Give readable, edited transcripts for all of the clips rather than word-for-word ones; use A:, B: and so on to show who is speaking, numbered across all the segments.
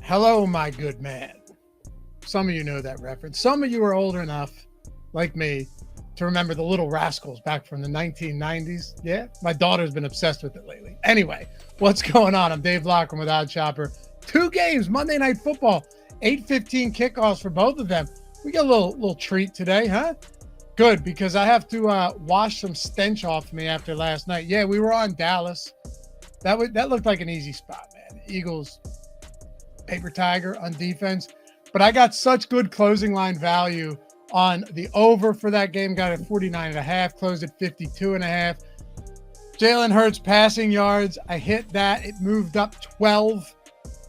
A: Hello, my good man. Some of you know that reference. Some of you are older enough, like me, to remember the Little Rascals back from the 1990s. Yeah, my daughter's been obsessed with it lately. Anyway, what's going on? I'm Dave Lockram with Odd Shopper. 2 games, Monday Night Football, 8:15 kickoffs for both of them. We got a little treat today, huh? Good, because I have to wash some stench off me after last night. Yeah, we were on Dallas. That looked like an easy spot, man. Eagles, paper tiger on defense. But I got such good closing line value on the over for that game. Got it 49.5, closed at 52.5. Jalen Hurts passing yards. I hit that. It moved up 12.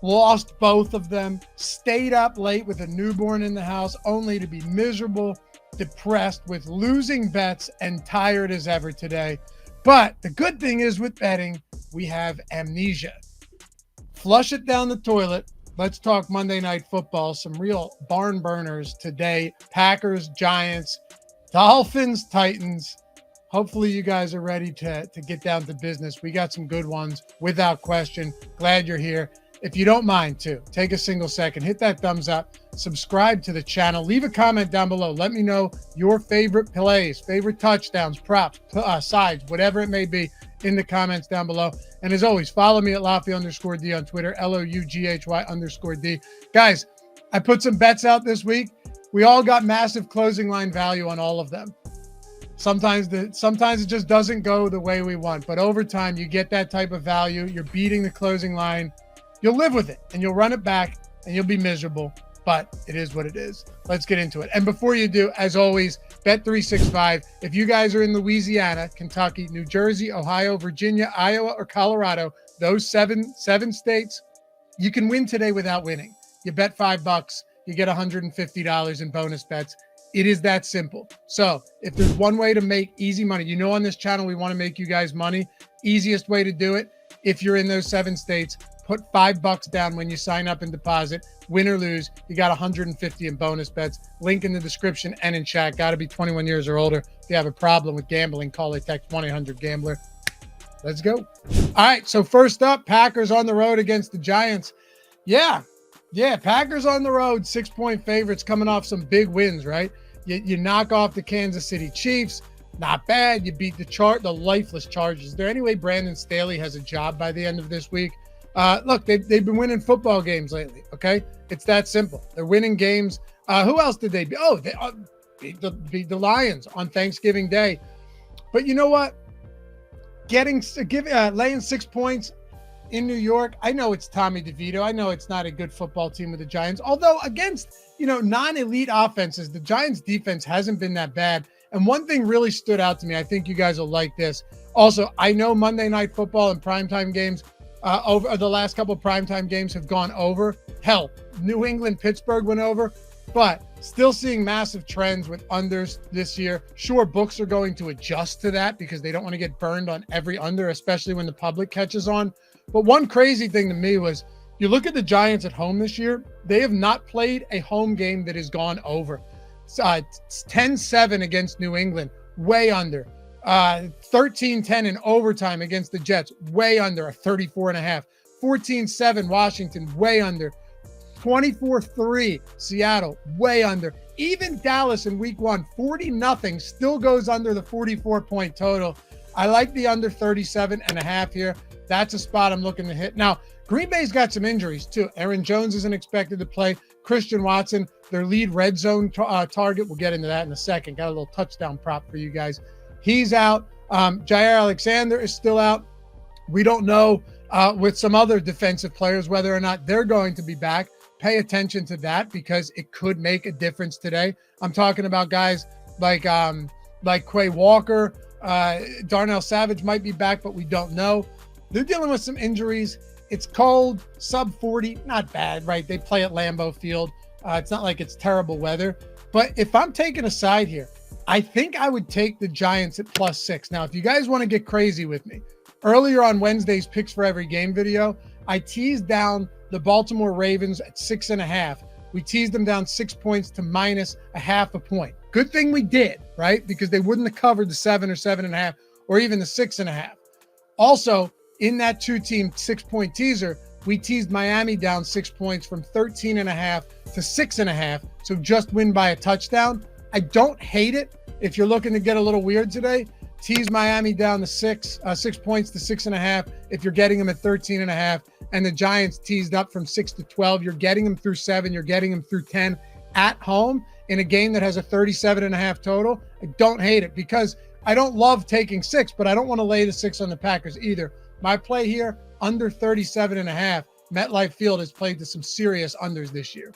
A: Lost both of them. Stayed up late with a newborn in the house, only to be miserable, depressed with losing bets, and tired as ever today. But the good thing is with betting, we have amnesia. Flush it down the toilet. Let's talk Monday Night Football. Some real barn burners today. Packers, Giants, Dolphins-Titans. Hopefully you guys are ready to get down to business. We got some good ones without question. Glad you're here. If you don't mind too, take a single second, hit that thumbs up, subscribe to the channel, leave a comment down below. Let me know your favorite plays, favorite touchdowns, props, sides, whatever it may be in the comments down below. And as always, follow me at Loughy_D on Twitter, LOUGHY_D. Guys, I put some bets out this week. We all got massive closing line value on all of them. Sometimes it just doesn't go the way we want, but over time you get that type of value. You're beating the closing line. You'll live with it and you'll run it back and you'll be miserable, but it is what it is. Let's get into it. And before you do, as always, Bet365. If you guys are in Louisiana, Kentucky, New Jersey, Ohio, Virginia, Iowa, or Colorado, those seven states, you can win today without winning. You bet $5, you get $150 in bonus bets. It is that simple. So if there's one way to make easy money, you know, on this channel, we want to make you guys money. Easiest way to do it, if you're in those 7 states, put $5 down when you sign up and deposit. Win or lose, you got 150 in bonus bets. Link in the description and in chat. Got to be 21 years or older. If you have a problem with gambling, call or text 1-800-GAMBLER. Let's go. All right, so first up, Packers on the road against the Giants. Yeah, Packers on the road, 6-point favorites coming off some big wins, right? You knock off the Kansas City Chiefs. Not bad. You beat the lifeless Chargers. Is there any way Brandon Staley has a job by the end of this week? Look, they've been winning football games lately, okay? It's that simple. They're winning games. Who else did they beat? Oh, they beat the Lions on Thanksgiving Day. But you know what? Laying 6 points in New York, I know it's Tommy DeVito. I know it's not a good football team with the Giants. Although against, non-elite offenses, the Giants defense hasn't been that bad. And one thing really stood out to me. I think you guys will like this. Also, I know Monday Night Football and primetime games over the last couple of primetime games have gone over. Hell, New England, Pittsburgh went over, but still seeing massive trends with unders this year. Sure, books are going to adjust to that because they don't want to get burned on every under, especially when the public catches on. But one crazy thing to me was, you look at the Giants at home this year, they have not played a home game that has gone over. 10-7 against New England, way under. 13-10 in overtime against the Jets, way under, a 34.5. 14-7 Washington, way under. 24-3 Seattle, way under. Even Dallas in week 1, 40-0, still goes under the 44-point total. I like the under 37.5 here. That's a spot I'm looking to hit. Now, Green Bay's got some injuries too. Aaron Jones isn't expected to play. Christian Watson, their lead red zone target. We'll get into that in a second. Got a little touchdown prop for you guys. He's out. Jair Alexander is still out. We don't know with some other defensive players whether or not they're going to be back. Pay attention to that because it could make a difference today. I'm talking about guys like Quay Walker. Darnell Savage might be back, but we don't know. They're dealing with some injuries. It's cold, sub 40, not bad, right? They play at Lambeau Field. It's not like it's terrible weather. But if I'm taking a side here, I think I would take the Giants at +6. Now, if you guys want to get crazy with me, earlier on Wednesday's Picks for Every Game video, I teased down the Baltimore Ravens at 6.5. We teased them down 6 points to -0.5 point. Good thing we did, right? Because they wouldn't have covered the 7 or 7.5 or even the 6.5. Also, in that 2-team 6-point teaser, We teased Miami down 6 points from 13.5 to 6.5. So just win by a touchdown. I don't hate it. If you're looking to get a little weird today, tease Miami down to 6 points to 6.5. If you're getting them at 13.5, and the Giants teased up from 6 to 12, you're getting them through 7. You're getting them through 10 at home in a game that has a 37.5 total. I don't hate it because I don't love taking 6, but I don't want to lay the 6 on the Packers either. My play here, under 37.5. MetLife Field has played to some serious unders this year.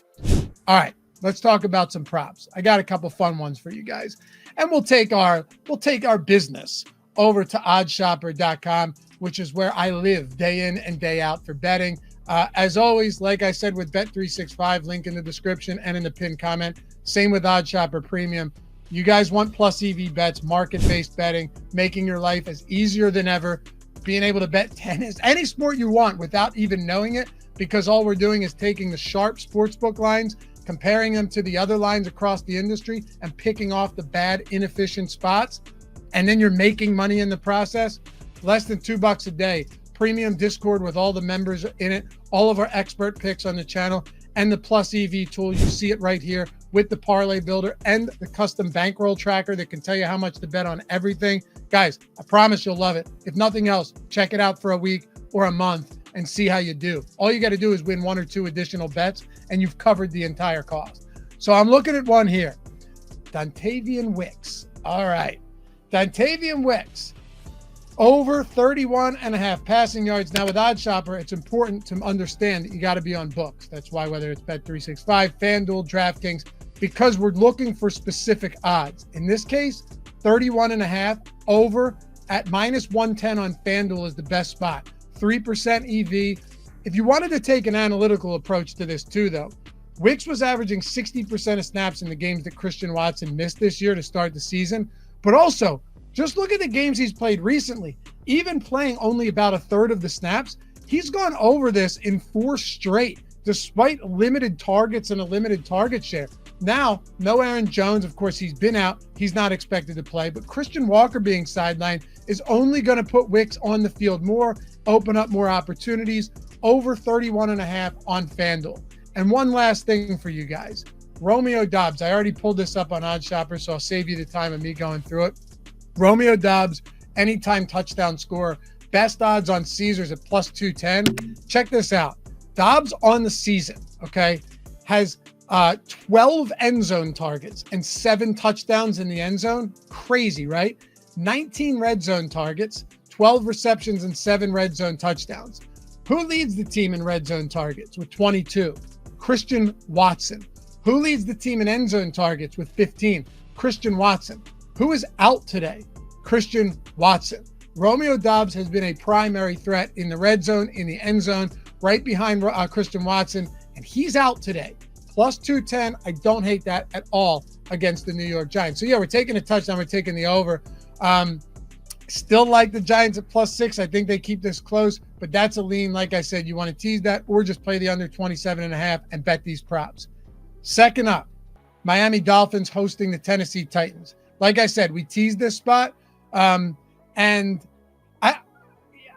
A: All right, let's talk about some props. I got a couple fun ones for you guys. And we'll take our business over to oddshopper.com, which is where I live day in and day out for betting. As always, like I said with Bet365, link in the description and in the pinned comment. Same with OddsShopper Premium. You guys want plus EV bets, market-based betting, making your life as easier than ever, being able to bet tennis, any sport you want without even knowing it, because all we're doing is taking the sharp sportsbook lines, comparing them to the other lines across the industry, and picking off the bad, inefficient spots. And then you're making money in the process. Less than $2 a day. Premium Discord with all the members in it, all of our expert picks on the channel, and the Plus EV tool. You see it right here with the parlay builder and the custom bankroll tracker that can tell you how much to bet on everything. Guys, I promise you'll love it. If nothing else, check it out for a week or a month and see how you do. All you got to do is win 1 or 2 additional bets, and you've covered the entire cost. So I'm looking at one here. Dontavian Wicks. All right. Dontavian Wicks. Over 31.5 passing yards. Now with OddsShopper, it's important to understand that you got to be on books. That's why whether it's Bet365, FanDuel, DraftKings, because we're looking for specific odds. In this case, 31.5 over at minus 110 on FanDuel is the best spot. 3% EV. If you wanted to take an analytical approach to this too, though, Wicks was averaging 60% of snaps in the games that Christian Watson missed this year to start the season. But also, just look at the games he's played recently. Even playing only about a third of the snaps, he's gone over this in 4 straight, despite limited targets and a limited target share. Now, no Aaron Jones. Of course, he's been out. He's not expected to play. But Christian Walker being sidelined is only going to put Wicks on the field more, open up more opportunities. Over 31.5 on FanDuel. And one last thing for you guys. Romeo Doubs. I already pulled this up on OddsShopper, so I'll save you the time of me going through it. Romeo Doubs, anytime touchdown scorer. Best odds on Caesars at plus 210. Check this out. Doubs on the season, okay, has 12 end zone targets and 7 touchdowns in the end zone. Crazy, right? 19 red zone targets, 12 receptions, and 7 red zone touchdowns. Who leads the team in red zone targets with 22? Christian Watson. Who leads the team in end zone targets with 15? Christian Watson. Who is out today? Christian Watson. Romeo Doubs has been a primary threat in the red zone, in the end zone, right behind Christian Watson, and he's out today. Plus 210. I don't hate that at all against the New York Giants. So, yeah, we're taking a touchdown. We're taking the over. Still like the Giants at plus 6. I think they keep this close, but that's a lean. Like I said, you want to tease that or just play the under 27.5 and bet these props. Second up, Miami Dolphins hosting the Tennessee Titans. Like I said, we teased this spot. And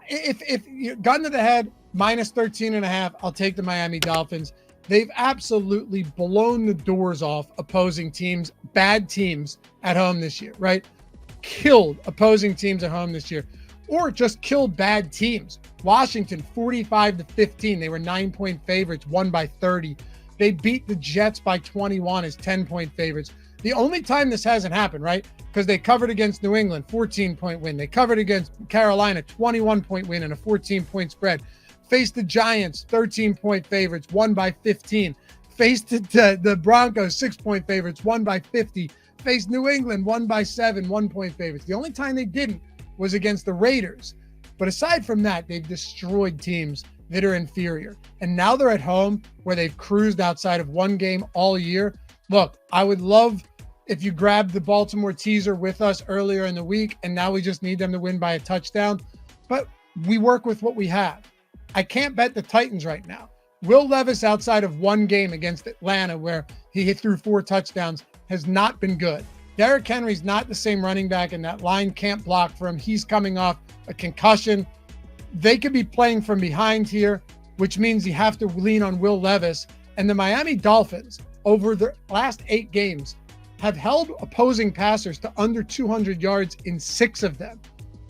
A: if you're gun to the head, minus 13.5, I'll take the Miami Dolphins. They've absolutely blown the doors off opposing teams, bad teams at home this year, right? Killed opposing teams at home this year, or just killed bad teams. Washington, 45-15. They were 9-point favorites, won by 30. They beat the Jets by 21 as 10-point favorites. The only time this hasn't happened, right? Because they covered against New England, 14-point win. They covered against Carolina, 21-point win and a 14-point spread. Faced the Giants, 13-point favorites, won by 15. Faced the Broncos, 6-point favorites, won by 50. Faced New England, won by 7, 1-point favorites. The only time they didn't was against the Raiders. But aside from that, they've destroyed teams that are inferior. And now they're at home where they've cruised outside of one game all year. Look, I would love if you grabbed the Baltimore teaser with us earlier in the week, and now we just need them to win by a touchdown. But we work with what we have. I can't bet the Titans right now. Will Levis, outside of one game against Atlanta where he threw 4 touchdowns, has not been good. Derrick Henry's not the same running back, and that line can't block for him. He's coming off a concussion. They could be playing from behind here. which means you have to lean on Will Levis. And the Miami Dolphins, over the last 8 games, have held opposing passers to under 200 yards in 6 of them.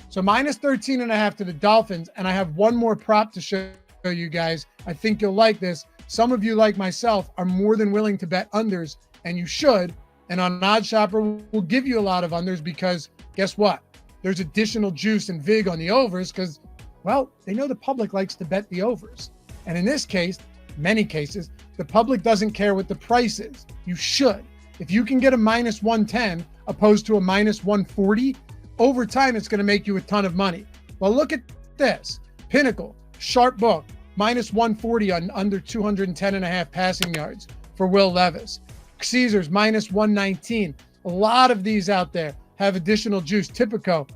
A: So minus 13.5 to the Dolphins. And I have one more prop to show you guys. I think you'll like this. Some of you, like myself, are more than willing to bet unders, and you should. And on Odd Shopper, we'll give you a lot of unders because guess what? There's additional juice and vig on the overs because, well, they know the public likes to bet the overs. And in this case, many cases, the public doesn't care what the price is. You should. If you can get a minus 110 opposed to a minus 140, over time, it's going to make you a ton of money. Well, look at this. Pinnacle, sharp book, minus 140 on under 210.5 passing yards for Will Levis. Caesars, minus 119. A lot of these out there have additional juice. Typico,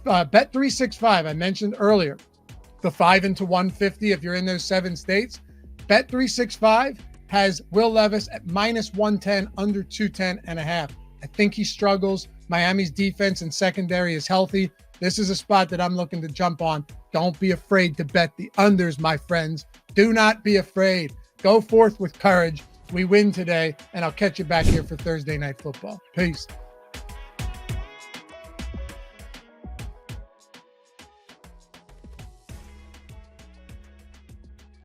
A: Bet365, I mentioned earlier, the 5 into 150 if you're in those 7 states. Bet365 has Will Levis at minus 110, under 210.5. I think he struggles. Miami's defense and secondary is healthy. This is a spot that I'm looking to jump on. Don't be afraid to bet the unders, my friends. Do not be afraid. Go forth with courage. We win today, and I'll catch you back here for Thursday Night Football. Peace.